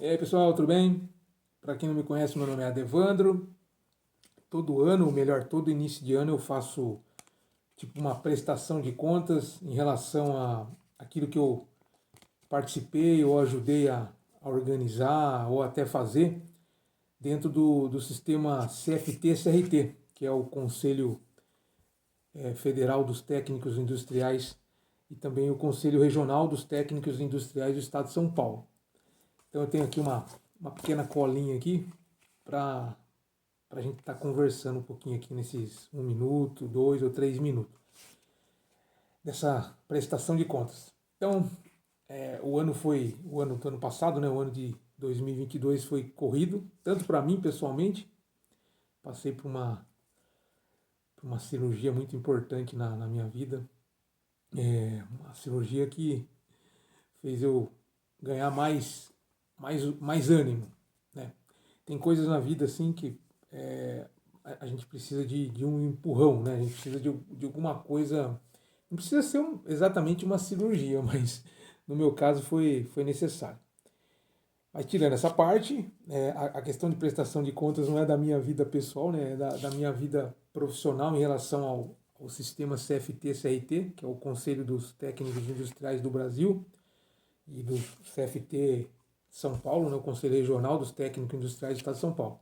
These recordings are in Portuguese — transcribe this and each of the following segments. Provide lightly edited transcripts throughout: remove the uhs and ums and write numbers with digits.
E aí, pessoal, tudo bem? Para quem não me conhece, meu nome é Adevandro. Todo ano, ou melhor, todo início de ano eu faço tipo uma prestação de contas em relação a aquilo que eu participei ou ajudei a organizar ou até fazer dentro do sistema CFT-CRT, que é o Conselho Federal dos Técnicos Industriais e também o Conselho Regional dos Técnicos Industriais do Estado de São Paulo. Então eu tenho aqui uma pequena colinha aqui para a gente estar conversando um pouquinho aqui nesses 1 minuto, 2 ou 3 minutos dessa prestação de contas. Então, o ano do ano passado, né, o ano de 2022 foi corrido, tanto para mim pessoalmente, passei por uma cirurgia muito importante na minha vida, uma cirurgia que fez eu ganhar mais ânimo, né? Tem coisas na vida assim que a gente precisa de um empurrão, né? A gente precisa de alguma coisa. Não precisa ser exatamente uma cirurgia, mas no meu caso foi necessário. Mas tirando essa parte, a questão de prestação de contas não é da minha vida pessoal, né? É da minha vida profissional em relação ao sistema CFT-CRT, que é o Conselho dos Técnicos Industriais do Brasil, e do CFT São Paulo, né? O Conselho Regional dos Técnicos Industriais do Estado de São Paulo.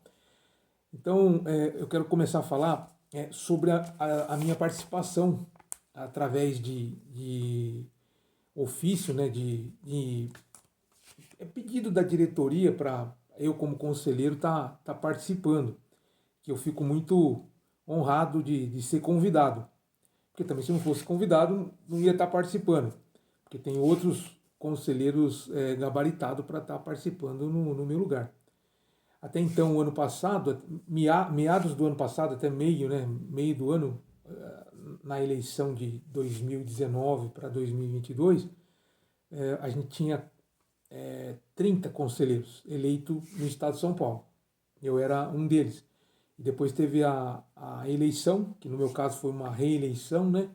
Então, eu quero começar a falar sobre a minha participação através de ofício, né, de pedido da diretoria para eu, como conselheiro, tá participando, que eu fico muito honrado de ser convidado. Porque também, se não fosse convidado, não ia estar participando, porque tem outros conselheiros gabaritados para estar participando no meu lugar. Até então, o ano passado, meados do ano passado, até meio, né, meio do ano, na eleição de 2019 para 2022, a gente tinha 30 conselheiros eleitos no estado de São Paulo. Eu era um deles. E depois teve a eleição, que no meu caso foi uma reeleição, né?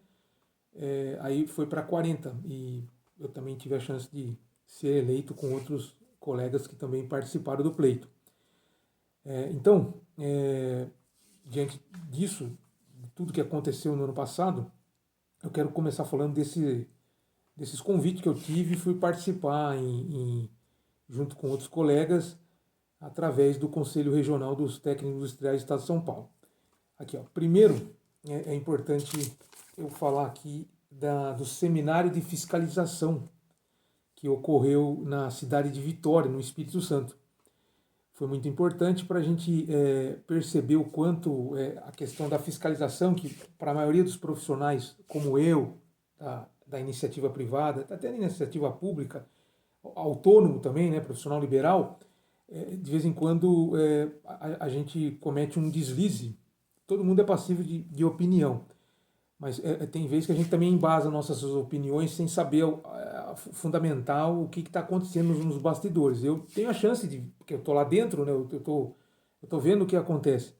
Aí foi para 40. E eu também tive a chance de ser eleito com outros colegas que também participaram do pleito. Então, diante disso, de tudo que aconteceu no ano passado, eu quero começar falando desses convites que eu tive e fui participar junto com outros colegas através do Conselho Regional dos Técnicos Industriais do Estado de São Paulo. Aqui, ó. Primeiro, é importante eu falar aqui do seminário de fiscalização que ocorreu na cidade de Vitória, no Espírito Santo. Foi muito importante para a gente perceber o quanto a questão da fiscalização, que para a maioria dos profissionais, como eu, da iniciativa privada, até da iniciativa pública, autônomo também, né, profissional liberal, de vez em quando a gente comete um deslize. Todo mundo é passível de opinião, mas tem vezes que a gente também embasa nossas opiniões sem saber fundamentar o que está acontecendo nos bastidores. Eu tenho a chance de, porque eu estou lá dentro, né, eu estou vendo o que acontece.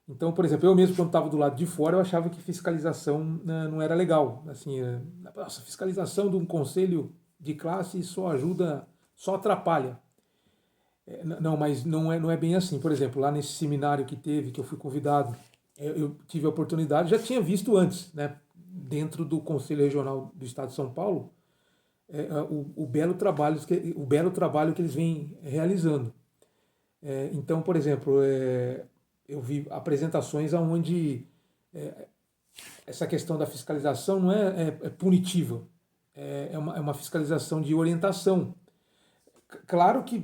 Então, por exemplo, eu mesmo quando estava do lado de fora, eu achava que fiscalização, né, não era legal. Assim, nossa, fiscalização de um conselho de classe só ajuda, só atrapalha. Não, mas não é bem assim. Por exemplo, lá nesse seminário que teve, que eu fui convidado, eu tive a oportunidade, já tinha visto antes, né, dentro do Conselho Regional do Estado de São Paulo, o belo trabalho que eles vêm realizando. Então, por exemplo, eu vi apresentações onde essa questão da fiscalização não é punitiva, é uma fiscalização de orientação. Claro que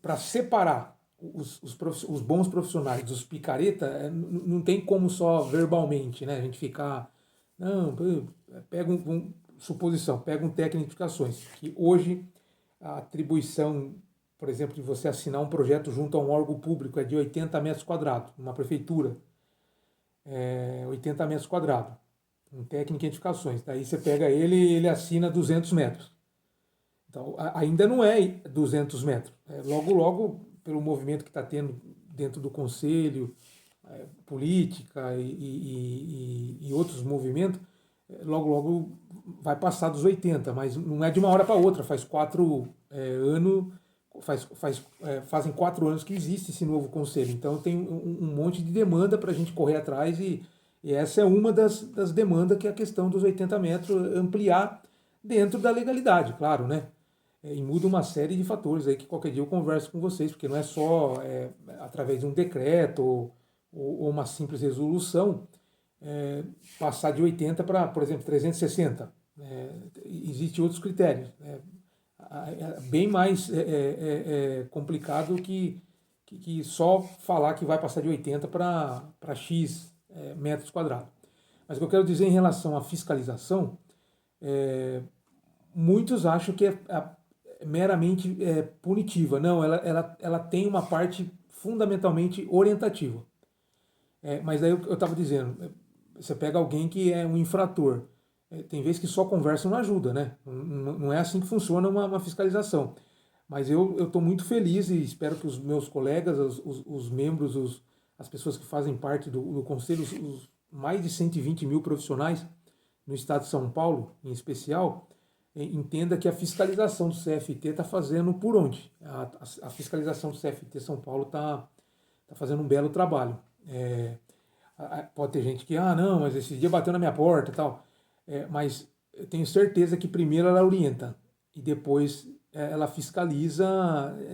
para separar os bons profissionais dos picareta, não tem como só verbalmente, né? A gente ficar. Não, pega suposição, pega um técnico de edificações, que hoje a atribuição, por exemplo, de você assinar um projeto junto a um órgão público é de 80 metros quadrados, uma prefeitura, 80 metros quadrados, um técnico de edificações. Daí você pega ele e ele assina 200 metros. Então, ainda não é 200 metros. Logo, logo, pelo movimento que está tendo dentro do Conselho, política e outros movimentos, logo, logo vai passar dos 80, mas não é de uma hora para outra, faz 4 anos, fazem 4 anos que existe esse novo conselho, então tem um monte de demanda para a gente correr atrás e essa é uma das demandas, que é a questão dos 80 metros, ampliar dentro da legalidade, claro, né? E muda uma série de fatores aí que qualquer dia eu converso com vocês, porque não é só através de um decreto ou uma simples resolução passar de 80 para, por exemplo, 360. Existem outros critérios. Bem mais complicado que só falar que vai passar de 80 para X metros quadrados. Mas o que eu quero dizer em relação à fiscalização, muitos acham que é meramente punitiva. Não, ela tem uma parte fundamentalmente orientativa. Mas aí eu estava dizendo, você pega alguém que é um infrator, tem vezes que só conversa não ajuda, né? Não é assim que funciona uma fiscalização. Mas eu estou muito feliz e espero que os meus colegas, os membros, as pessoas que fazem parte do conselho, os mais de 120 mil profissionais no estado de São Paulo, em especial, entenda que a fiscalização do CFT está fazendo por onde? A fiscalização do CFT São Paulo está fazendo um belo trabalho. Pode ter gente que, não, mas esse dia bateu na minha porta e tal. Mas eu tenho certeza que primeiro ela orienta e depois ela fiscaliza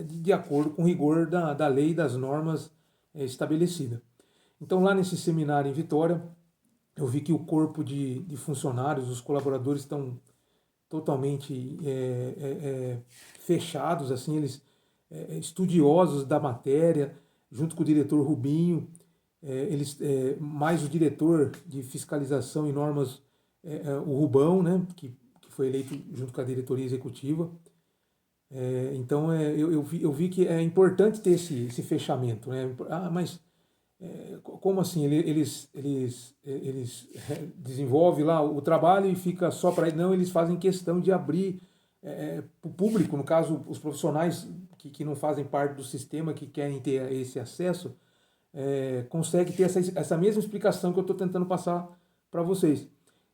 de acordo com o rigor da lei e das normas estabelecidas. Então, lá nesse seminário em Vitória, eu vi que o corpo de funcionários, os colaboradores estão totalmente fechados, assim, eles estudiosos da matéria, junto com o diretor Rubinho, mais o diretor de fiscalização e normas, o Rubão, né, que foi eleito junto com a diretoria executiva. Então eu vi que é importante ter esse fechamento, né? Mas como assim? Eles desenvolvem lá o trabalho e fica só para ele? Não, eles fazem questão de abrir para o público, no caso, os profissionais que não fazem parte do sistema, que querem ter esse acesso, conseguem ter essa mesma explicação que eu estou tentando passar para vocês.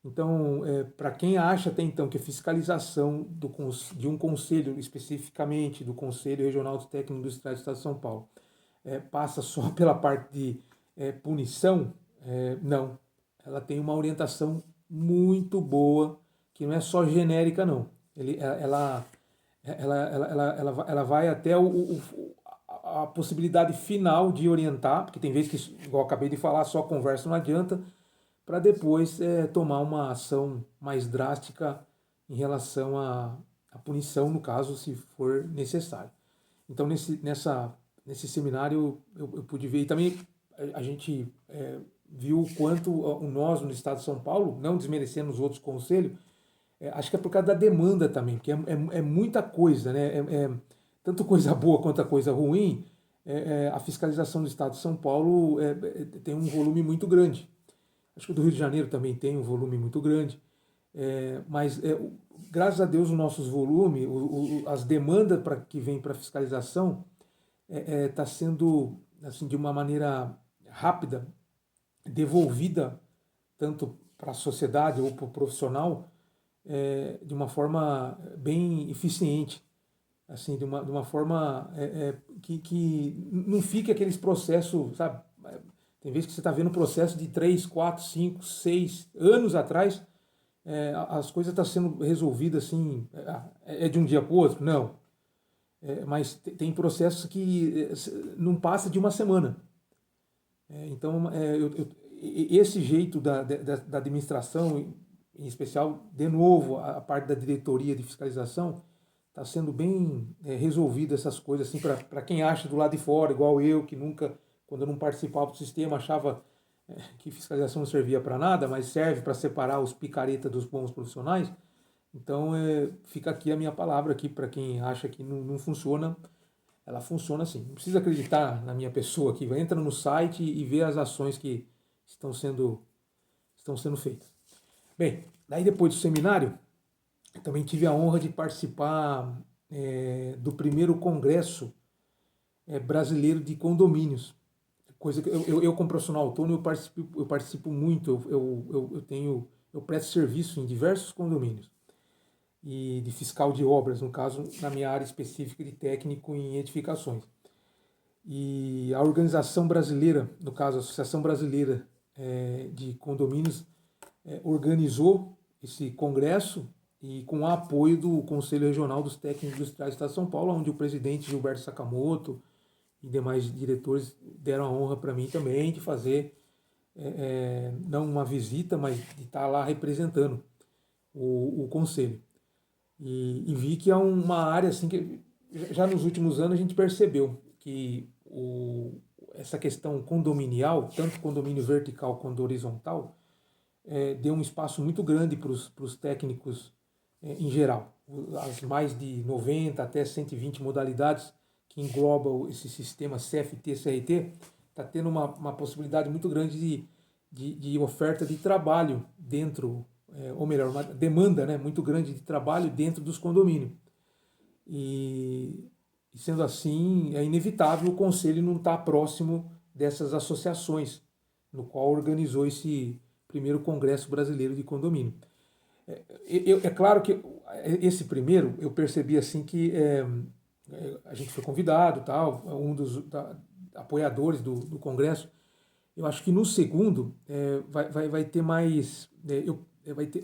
Então, para quem acha até então que a fiscalização de um conselho, especificamente do Conselho Regional de Técnico Industrial do Estado de São Paulo, passa só pela parte de punição, não. Ela tem uma orientação muito boa, que não é só genérica, não. Ela vai até a possibilidade final de orientar, porque tem vezes que, igual eu acabei de falar, só conversa não adianta, para depois tomar uma ação mais drástica em relação à punição, no caso, se for necessário. Então, nesse seminário, eu pude ver, e também a gente viu o quanto nós, no estado de São Paulo, não desmerecendo os outros conselhos, acho que é por causa da demanda também, porque é muita coisa, né? Tanto coisa boa quanto a coisa ruim, a fiscalização do estado de São Paulo tem um volume muito grande. Acho que o do Rio de Janeiro também tem um volume muito grande, mas graças a Deus os nossos volumes, as demandas que vêm para a fiscalização está sendo assim, de uma maneira rápida, devolvida tanto para a sociedade ou para o profissional, de uma forma bem eficiente, assim, de uma forma que não fique aqueles processos, sabe? Tem vezes que você está vendo um processo de 3, 4, 5, 6 anos atrás, as coisas estão sendo resolvidas assim, de um dia para o outro? Não. Mas tem processos que não passa de uma semana. Então, esse jeito da administração, em especial, de novo, a parte da diretoria de fiscalização, está sendo bem resolvida essas coisas, assim, para quem acha do lado de fora, igual eu, que nunca, quando eu não participava do sistema, achava que fiscalização não servia para nada, mas serve para separar os picaretas dos bons profissionais. Então, fica aqui a minha palavra aqui para quem acha que não funciona. Ela funciona assim. Não precisa acreditar na minha pessoa aqui. Entra no site e vê as ações que estão sendo feitas. Bem, daí depois do seminário, eu também tive a honra de participar do primeiro congresso brasileiro de condomínios. Coisa que eu como profissional autônomo, eu participo muito, eu presto serviço em diversos condomínios. e de fiscal de obras, no caso, na minha área específica de técnico em edificações. E a organização brasileira, no caso, a Associação Brasileira de Condomínios, organizou esse congresso e com o apoio do Conselho Regional dos Técnicos Industriais do Estado de São Paulo, onde o presidente Gilberto Sakamoto e demais diretores deram a honra para mim também de fazer, não uma visita, mas de estar lá representando o Conselho. E vi que é uma área assim que já nos últimos anos a gente percebeu que essa questão condominial, tanto condomínio vertical quanto horizontal, deu um espaço muito grande para os técnicos em geral. As mais de 90 até 120 modalidades que englobam esse sistema CFT-CRT, está tendo uma possibilidade muito grande de oferta de trabalho dentro, ou melhor, uma demanda, né, muito grande de trabalho dentro dos condomínios. E sendo assim, é inevitável o Conselho não estar próximo dessas associações, no qual organizou esse primeiro Congresso Brasileiro de Condomínio. É claro que esse primeiro, eu percebi assim que a gente foi convidado, tal, um dos apoiadores do Congresso. Eu acho que no segundo vai ter mais,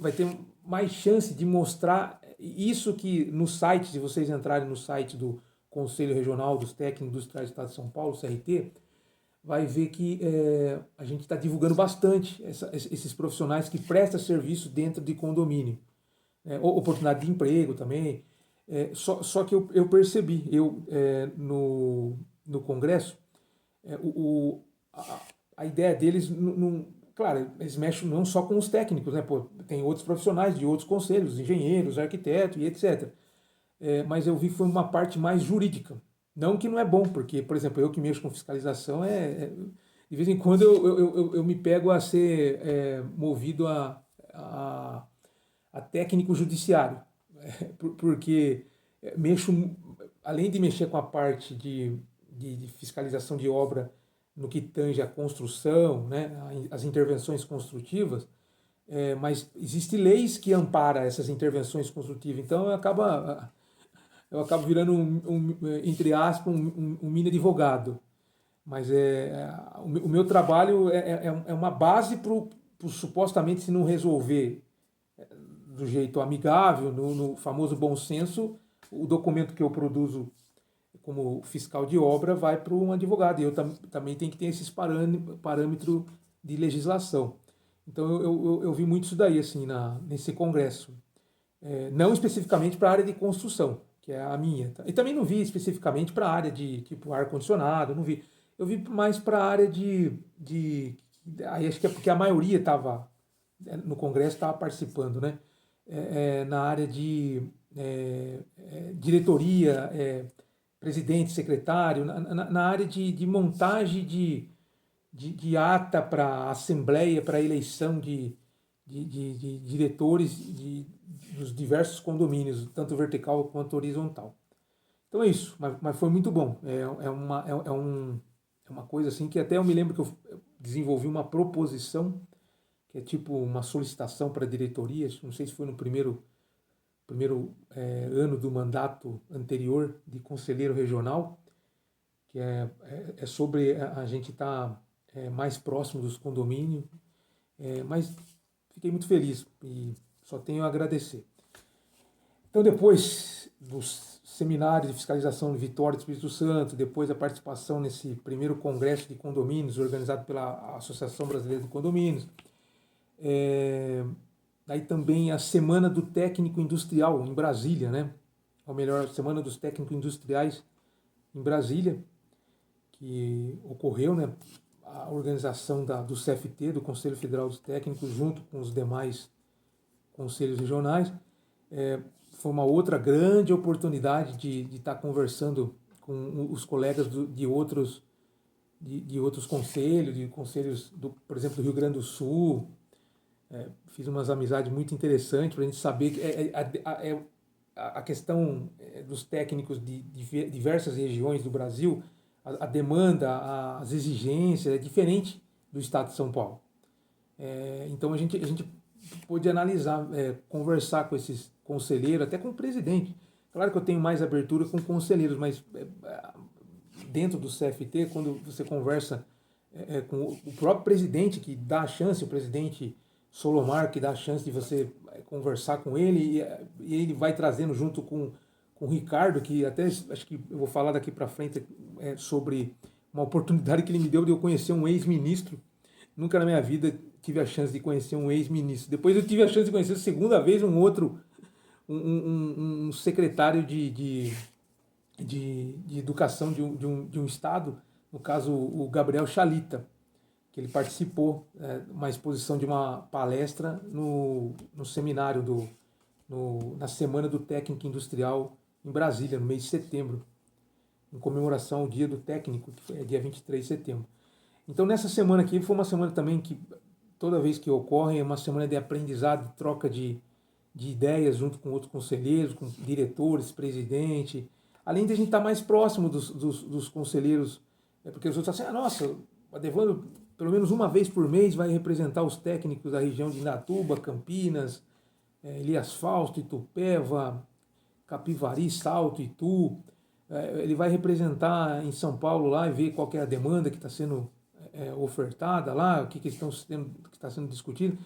vai ter mais chance de mostrar isso que no site, se vocês entrarem no site do Conselho Regional dos Técnicos Industriais do Estado de São Paulo, CRT, vai ver que a gente está divulgando bastante esses profissionais que prestam serviço dentro de condomínio. Oportunidade de emprego também. Só que eu percebi, no Congresso, a ideia deles, claro, eles mexem não só com os técnicos, né? Pô, tem outros profissionais de outros conselhos, engenheiros, arquitetos e etc. Mas eu vi que foi uma parte mais jurídica. Não que não é bom, porque, por exemplo, eu que mexo com fiscalização, de vez em quando eu me pego a ser movido a técnico judiciário, porque mexo, além de mexer com a parte de fiscalização de obra no que tange a construção, né, as intervenções construtivas, mas existem leis que amparam essas intervenções construtivas, então eu acabo virando, entre aspas, um mini advogado. Mas o meu trabalho é uma base para supostamente, se não resolver do jeito amigável, no famoso bom senso, o documento que eu produzo como fiscal de obra vai para um advogado. E eu também tenho que ter esses parâmetros de legislação. Então eu vi muito isso daí assim, nesse congresso. Não especificamente para a área de construção, que é a minha. Tá? E também não vi especificamente para a área de tipo ar-condicionado, não vi. Eu vi mais para a área aí acho que é porque a maioria estava no Congresso, estava participando, né? Na área de diretoria, presidente, secretário, na área de montagem de ata para assembleia, para eleição de diretores dos diversos condomínios, tanto vertical quanto horizontal. Então é isso, mas foi muito bom. É uma coisa assim que até eu me lembro que eu desenvolvi uma proposição, que é tipo uma solicitação para diretorias, não sei se foi no primeiro ano do mandato anterior de conselheiro regional, que é sobre a gente estar mais próximo dos condomínios, mas fiquei muito feliz e só tenho a agradecer. Então, depois dos seminários de fiscalização de Vitória do Espírito Santo, depois da participação nesse primeiro congresso de condomínios organizado pela Associação Brasileira de Condomínios, daí também a Semana do Técnico Industrial em Brasília, né? Ou melhor, Semana dos Técnicos Industriais em Brasília, que ocorreu, né? A organização do CFT, do Conselho Federal dos Técnicos, junto com os demais conselhos regionais. Foi uma outra grande oportunidade de estar conversando com os colegas de outros conselhos, por exemplo, do Rio Grande do Sul. Fiz umas amizades muito interessantes para a gente saber que a questão dos técnicos de diversas regiões do Brasil, a demanda, as exigências é diferente do estado de São Paulo. Então a gente pôde analisar, conversar com esses conselheiros, até com o presidente. Claro que eu tenho mais abertura com conselheiros, mas dentro do CFT, quando você conversa com o próprio presidente, que dá a chance, o presidente Solomar, que dá a chance de você conversar com ele, e ele vai trazendo junto com o Ricardo, que até acho que eu vou falar daqui para frente sobre uma oportunidade que ele me deu de eu conhecer um ex-ministro. Nunca na minha vida tive a chance de conhecer um ex-ministro. Depois eu tive a chance de conhecer a segunda vez um outro, um secretário de educação de um estado, no caso o Gabriel Chalita, que ele participou uma exposição de uma palestra no seminário na Semana do Técnico Industrial em Brasília, no mês de setembro, em comemoração ao Dia do Técnico, que é dia 23 de setembro. Então nessa semana aqui foi uma semana também que toda vez que ocorre é uma semana de aprendizado, de troca de ideias junto com outros conselheiros, com diretores, presidente, além de a gente estar mais próximo dos conselheiros, porque os outros falam assim, nossa, o Adevandro pelo menos uma vez por mês vai representar os técnicos da região de Indatuba, Campinas, Elias Fausto, Itupeva, Capivari, Salto, Itu. Ele vai representar em São Paulo lá e ver qual que é a demanda que está sendo ofertada lá, o que está sendo discutido.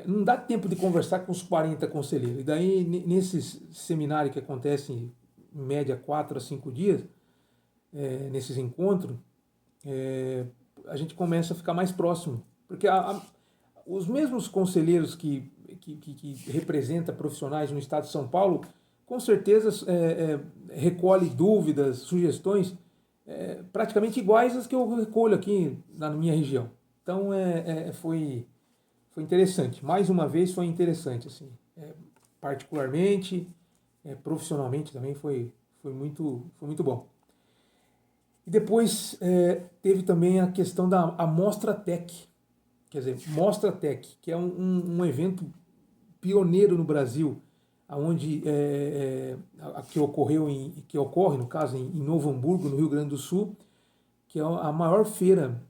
Não dá tempo de conversar com os 40 conselheiros. E daí, nesses seminários que acontecem em média 4 a 5 dias, nesses encontros, a gente começa a ficar mais próximo. Porque os mesmos conselheiros que representam profissionais no estado de São Paulo, com certeza recolhe dúvidas, sugestões praticamente iguais às que eu recolho aqui na minha região. Então foi interessante. Mais uma vez foi interessante, assim, particularmente, profissionalmente também foi muito bom. E depois teve também a questão da Mostra Tech, quer dizer, Mostra Tech, que é um evento pioneiro no Brasil, onde que ocorre, no caso, em Novo Hamburgo, no Rio Grande do Sul, que é a maior feira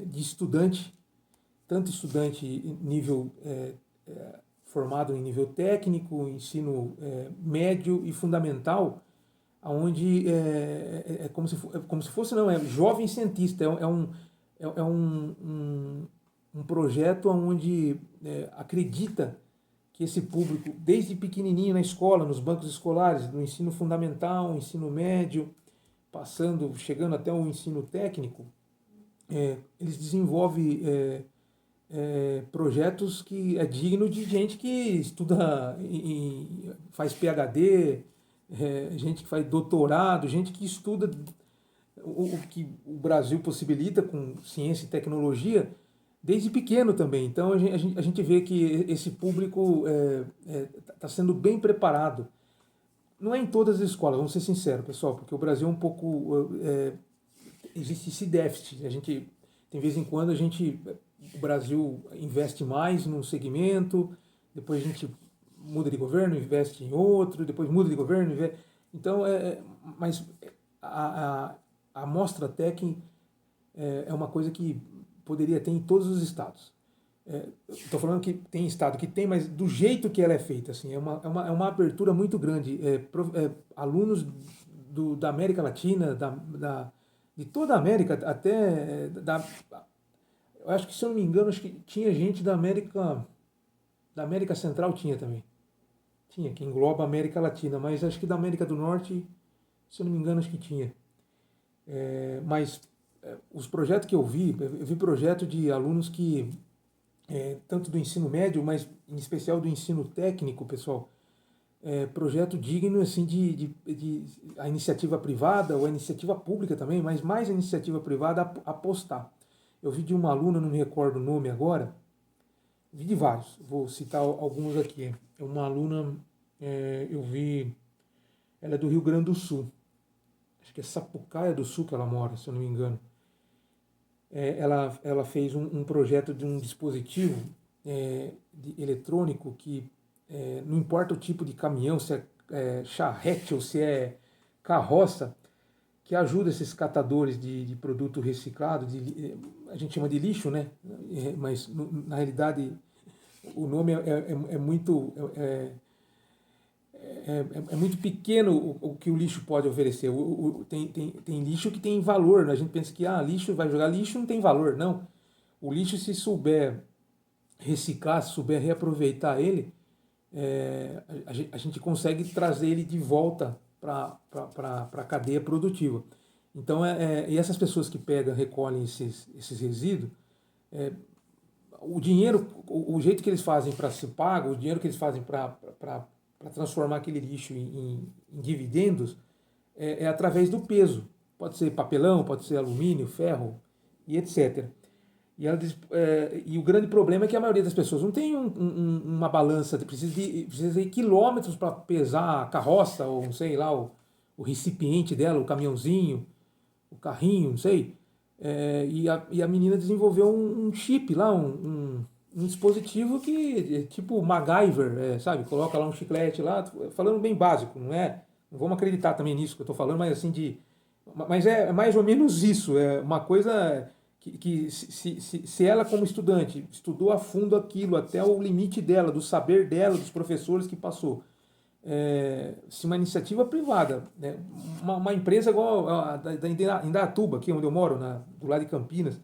de estudante, tanto estudante nível formado em nível técnico, ensino médio e fundamental, onde como se fosse, não, jovem cientista, é um projeto onde acredita que esse público, desde pequenininho na escola, nos bancos escolares, do ensino fundamental, ensino médio, chegando até o ensino técnico, eles desenvolvem projetos que é digno de gente que estuda, faz PhD, gente que faz doutorado, gente que estuda o que o Brasil possibilita com ciência e tecnologia desde pequeno também. Então a gente vê que esse público está sendo bem preparado. Não é em todas as escolas, vamos ser sinceros, pessoal, porque o Brasil é um pouco... existe esse déficit. Tem vez em quando o Brasil investe mais num segmento, depois a gente muda de governo, investe em outro, depois muda de governo, investe... Então, mas a Mostra Tech é uma coisa que poderia ter em todos os estados. Estou falando que tem estado que tem, mas do jeito que ela é feita, assim, é uma abertura muito grande. Alunos da América Latina, de toda a América, até eu acho que, se eu não me engano, acho que tinha gente da América Central, tinha também. Tinha, que engloba a América Latina, mas acho que da América do Norte, se eu não me engano, acho que tinha. Mas os projetos que eu vi projetos de alunos que, tanto do ensino médio, mas em especial do ensino técnico, pessoal, projeto digno assim, de a iniciativa privada ou a iniciativa pública também, mas mais a iniciativa privada apostar. Eu vi de uma aluna, não me recordo o nome agora, vi de vários, vou citar alguns aqui. É uma aluna, eu vi, ela é do Rio Grande do Sul, acho que é Sapucaia do Sul que ela mora, se eu não me engano. Ela fez um projeto de um dispositivo eletrônico que, não importa o tipo de caminhão, se é charrete ou se é carroça, que ajuda esses catadores de produto reciclado, a gente chama de lixo, né? Mas na realidade o nome é muito pequeno o que o lixo pode oferecer. Tem lixo que tem valor, né? A gente pensa que lixo, vai jogar lixo, não tem valor. Não. O lixo, se souber reciclar, se souber reaproveitar ele, a gente consegue trazer ele de volta para a cadeia produtiva. Então, e essas pessoas que pegam, recolhem esses resíduos, o dinheiro, o jeito que eles fazem para ser pago, o dinheiro que eles fazem para transformar aquele lixo em dividendos, através do peso. Pode ser papelão, pode ser alumínio, ferro e etc. E o grande problema é que a maioria das pessoas não tem uma balança, precisa de quilômetros para pesar a carroça, ou não sei lá, o recipiente dela, o caminhãozinho, o carrinho, não sei. E a menina desenvolveu um chip lá, um dispositivo que é tipo MacGyver, sabe? Coloca lá um chiclete lá, falando bem básico, não é? Não vamos acreditar também nisso que eu estou falando, mas assim mas é mais ou menos isso, é uma coisa que se ela como estudante estudou a fundo aquilo até o limite dela, do saber dela, dos professores que passou, se uma iniciativa privada, né, uma empresa igual a da Indaiatuba, aqui onde eu moro, do lado de Campinas,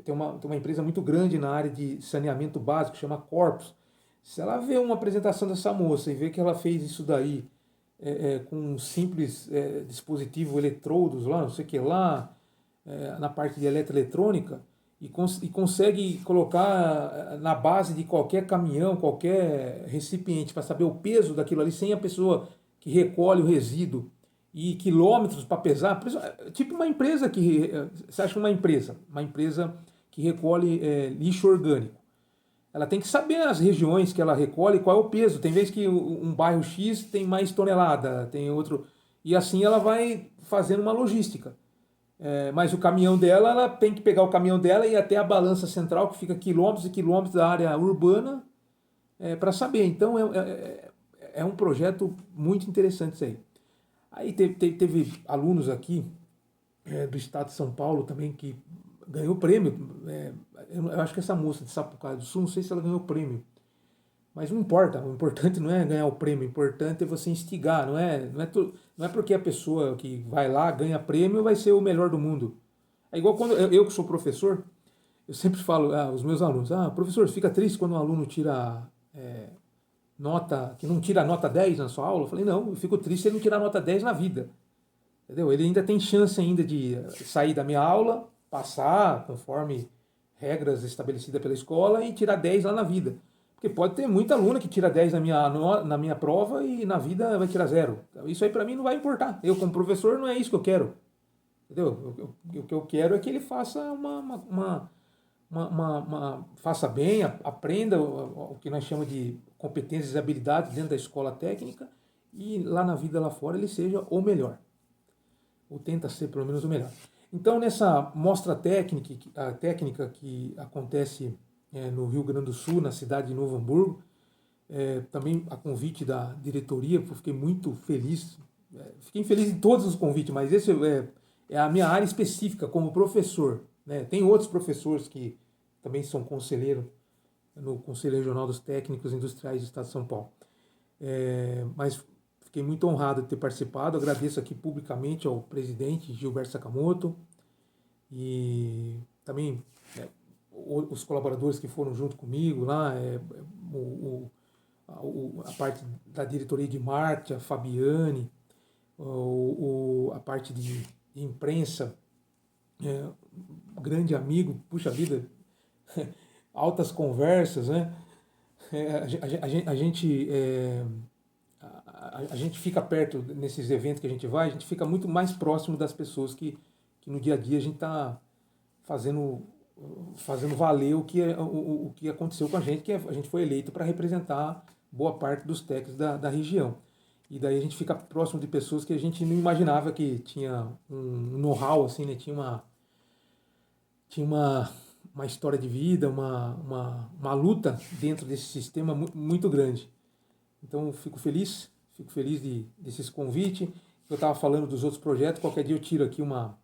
tem uma empresa muito grande na área de saneamento básico, chama Corpus. Se ela vê uma apresentação dessa moça e vê que ela fez isso daí com um simples dispositivo eletrodos lá, não sei o que lá, na parte de eletroeletrônica, e consegue colocar na base de qualquer caminhão, qualquer recipiente, para saber o peso daquilo ali, sem a pessoa que recolhe o resíduo e quilômetros para pesar. Tipo uma empresa que. Você acha uma empresa que recolhe lixo orgânico. Ela tem que saber as regiões que ela recolhe, qual é o peso. Tem vezes que um bairro X tem mais tonelada, tem outro. E assim ela vai fazendo uma logística. Mas o caminhão dela, ela tem que pegar o caminhão dela e ir até a balança central, que fica quilômetros e quilômetros da área urbana, para saber. Então é um projeto muito interessante isso aí. Aí teve alunos aqui do estado de São Paulo também que ganhou prêmio. Eu acho que essa moça de Sapucaí do Sul, não sei se ela ganhou prêmio. Mas não importa, o importante não é ganhar o prêmio, o importante é você instigar, não é porque a pessoa que vai lá ganha prêmio vai ser o melhor do mundo. É igual quando eu que sou professor, eu sempre falo aos meus alunos, professor, fica triste quando um aluno tira nota, que não tira nota 10 na sua aula? Eu falei, não, eu fico triste se ele não tirar nota 10 na vida. Entendeu? Ele ainda tem chance ainda de sair da minha aula, passar conforme regras estabelecidas pela escola e tirar 10 lá na vida. Porque pode ter muita aluna que tira 10 na minha prova e na vida vai tirar zero. Então, isso aí para mim não vai importar. Eu, como professor, não é isso que eu quero. Entendeu? O que eu quero é que ele faça faça bem, aprenda o que nós chamamos de competências e habilidades dentro da escola técnica e lá na vida lá fora ele seja o melhor. Ou tenta ser pelo menos o melhor. Então, nessa mostra técnica que acontece no Rio Grande do Sul, na cidade de Novo Hamburgo, também a convite da diretoria, eu fiquei muito feliz. Fiquei feliz em todos os convites, mas esse é a minha área específica como professor. Né? Tem outros professores que também são conselheiros no Conselho Regional dos Técnicos Industriais do Estado de São Paulo. Mas fiquei muito honrado de ter participado. Agradeço aqui publicamente ao presidente Gilberto Sakamoto e também os colaboradores que foram junto comigo lá, a parte da diretoria de marketing, a Fabiane, a parte de imprensa, grande amigo, puxa vida, altas conversas, né? A gente fica perto nesses eventos que a gente vai, a gente fica muito mais próximo das pessoas que no dia a dia a gente está fazendo valer o que aconteceu com a gente, que a gente foi eleito para representar boa parte dos técnicos da região. E daí a gente fica próximo de pessoas que a gente não imaginava que tinha um know-how, assim, né? Tinha uma história de vida, uma luta dentro desse sistema muito grande. Então fico feliz desses convites. Eu estava falando dos outros projetos, qualquer dia eu tiro aqui uma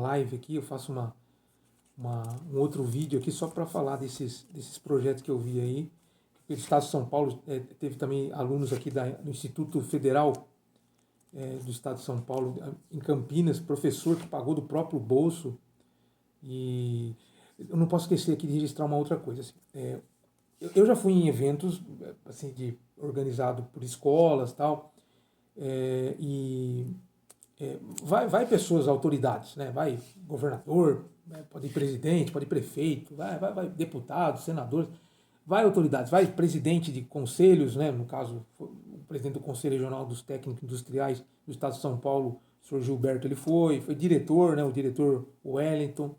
live aqui, eu faço um outro vídeo aqui só para falar desses projetos que eu vi aí do Estado de São Paulo, teve também alunos aqui do Instituto Federal do Estado de São Paulo, em Campinas, professor que pagou do próprio bolso. E eu não posso esquecer aqui de registrar uma outra coisa. Assim, eu já fui em eventos assim, organizado por escolas tal, e vai pessoas, autoridades, né? Vai governador, pode ir presidente, pode ir prefeito, vai deputado, senador, vai autoridades, vai presidente de conselhos, né? No caso, o presidente do Conselho Regional dos Técnicos Industriais do Estado de São Paulo, o senhor Gilberto, ele foi diretor, né? O diretor Wellington.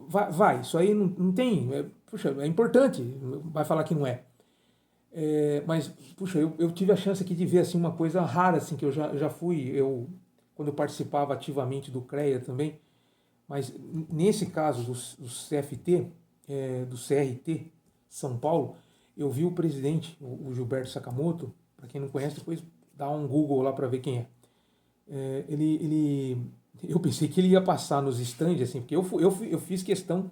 Vai, isso aí não tem, puxa, é importante, vai falar que não é. Mas, puxa, eu tive a chance aqui de ver assim, uma coisa rara, assim, que eu já fui, quando eu participava ativamente do CREA também, mas nesse caso do CFT, do CRT São Paulo, eu vi o presidente, o Gilberto Sakamoto, para quem não conhece, depois dá um Google lá para ver quem é. Eu pensei que ele ia passar nos stands, assim, porque eu fiz questão,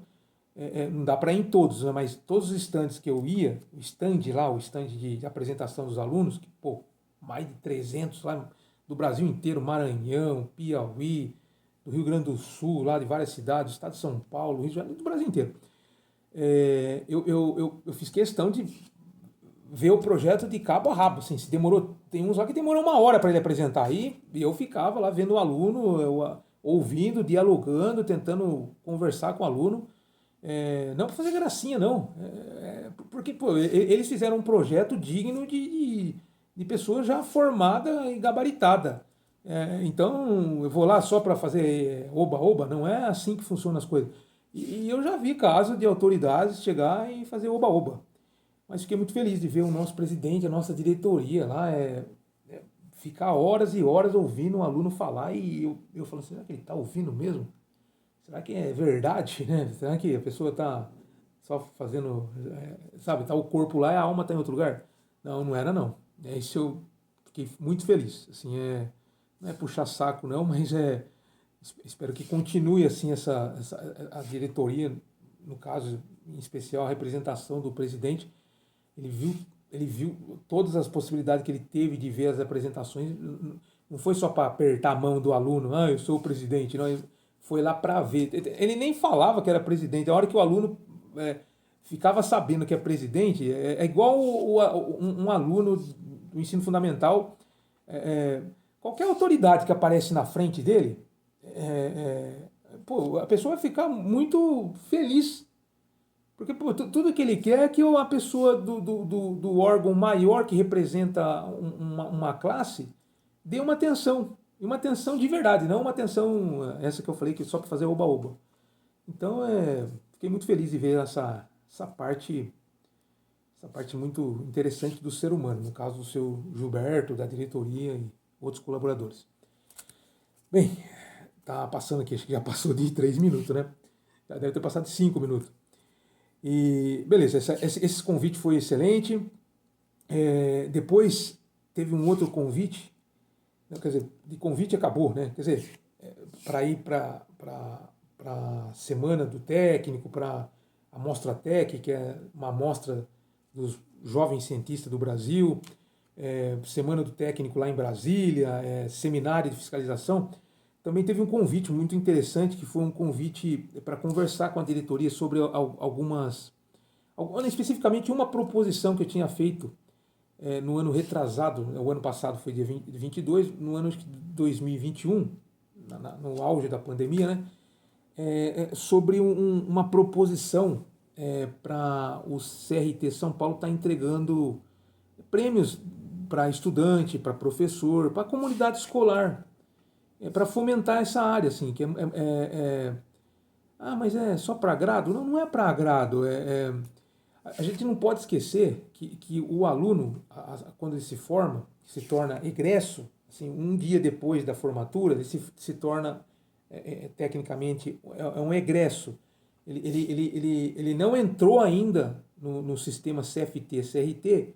não dá para ir em todos, né, mas todos os stands que eu ia, o stand lá, o stand de apresentação dos alunos, que, pô, mais de 300 lá do Brasil inteiro, Maranhão, Piauí, do Rio Grande do Sul, lá de várias cidades, do estado de São Paulo, Rio de Janeiro, do Brasil inteiro. Eu fiz questão de ver o projeto de cabo a rabo, assim, se demorou, tem uns lá que demorou 1 hora para ele apresentar, e eu ficava lá vendo o aluno, ouvindo, dialogando, tentando conversar com o aluno, não para fazer gracinha, não, porque pô, eles fizeram um projeto digno de pessoa já formada e gabaritada. Então eu vou lá só para fazer oba-oba, não é assim que funcionam as coisas. E eu já vi casos de autoridades chegar e fazer oba-oba. Mas fiquei muito feliz de ver o nosso presidente, a nossa diretoria lá, ficar horas e horas ouvindo um aluno falar, e eu falo, será que ele está ouvindo mesmo? Será que é verdade, né? Será que a pessoa está só fazendo, sabe, tá o corpo lá e a alma está em outro lugar? Não, não era não. Isso eu fiquei muito feliz. Assim, não é puxar saco não, mas espero que continue assim a diretoria, no caso, em especial a representação do presidente. Ele viu todas as possibilidades que ele teve de ver as apresentações. Não foi só para apertar a mão do aluno, eu sou o presidente. Não, ele foi lá para ver. Ele nem falava que era presidente. A hora que o aluno ficava sabendo que é presidente, igual um aluno do ensino fundamental, qualquer autoridade que aparece na frente dele, pô, a pessoa vai ficar muito feliz. Porque pô, tudo que ele quer é que a pessoa do órgão maior que representa uma classe dê uma atenção. E uma atenção de verdade, não uma atenção, essa que eu falei, que só para fazer oba-oba. Então, fiquei muito feliz de ver essa parte muito interessante do ser humano, no caso do seu Gilberto, da diretoria e outros colaboradores. Bem, tá passando aqui, acho que já passou de 3 minutos, né? Já deve ter passado de 5 minutos. E beleza, esse convite foi excelente. Depois teve um outro convite, quer dizer, de convite acabou, né? Quer dizer, para ir para a semana do técnico, para a Mostra Tec, que é uma mostra dos jovens cientistas do Brasil, semana do técnico lá em Brasília, seminário de fiscalização. Também teve um convite muito interessante, que foi um convite para conversar com a diretoria sobre especificamente uma proposição que eu tinha feito no ano retrasado, o ano passado foi dia 22, no ano de 2021, no auge da pandemia, né, sobre uma proposição para o CRT São Paulo estar entregando prêmios para estudante, para professor, para a comunidade escolar, para fomentar essa área, assim, que mas é só para agrado? Não, não é para agrado. A gente não pode esquecer que o aluno, quando ele se forma, se torna egresso, assim, um dia depois da formatura, ele se torna, tecnicamente, um egresso. Ele não entrou ainda no sistema CFT, CRT,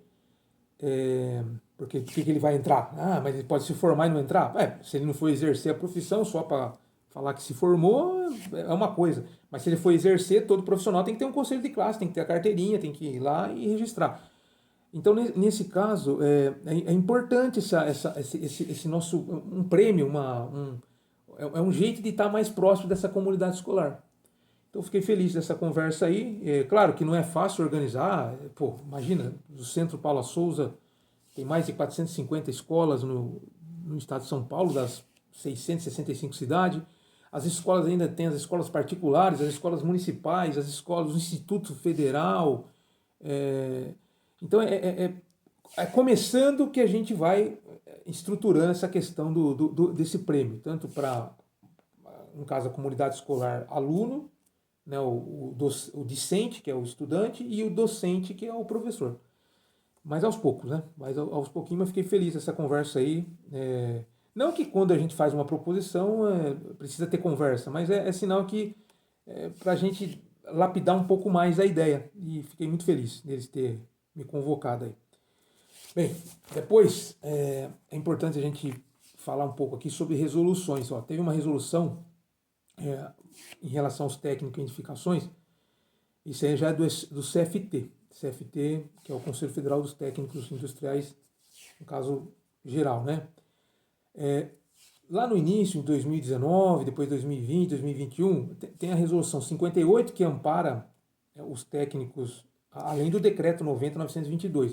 porque por que ele vai entrar? Mas ele pode se formar e não entrar? Se ele não for exercer a profissão só para Falar que se formou é uma coisa, mas se ele for exercer, todo profissional tem que ter um conselho de classe, tem que ter a carteirinha, tem que ir lá e registrar. Então, nesse caso, é importante esse nosso um prêmio, é um jeito de estar mais próximo dessa comunidade escolar. Então, fiquei feliz dessa conversa aí. É, claro que não é fácil organizar. Pô, imagina, o Centro Paula Souza tem mais de 450 escolas no estado de São Paulo, das 665 cidades. As escolas ainda têm as escolas particulares, as escolas municipais, as escolas do Instituto Federal. É, então, é começando que a gente vai estruturando essa questão desse prêmio, tanto para, no caso, a comunidade escolar aluno, né, o discente, que é o estudante, e o docente, que é o professor. Mas aos poucos, né? Mas aos pouquinhos eu fiquei feliz essa conversa aí. Não que quando a gente faz uma proposição precisa ter conversa, mas é sinal que para a gente lapidar um pouco mais a ideia. E fiquei muito feliz deles ter me convocado aí. Bem, depois é importante a gente falar um pouco aqui sobre resoluções. Ó, teve uma resolução em relação aos técnicos e identificações, isso aí já é do CFT. CFT, que é o Conselho Federal dos Técnicos Industriais, no caso geral, né? Lá no início, em 2019, depois 2020, 2021, tem a Resolução 58, que ampara os técnicos, além do Decreto 90.922.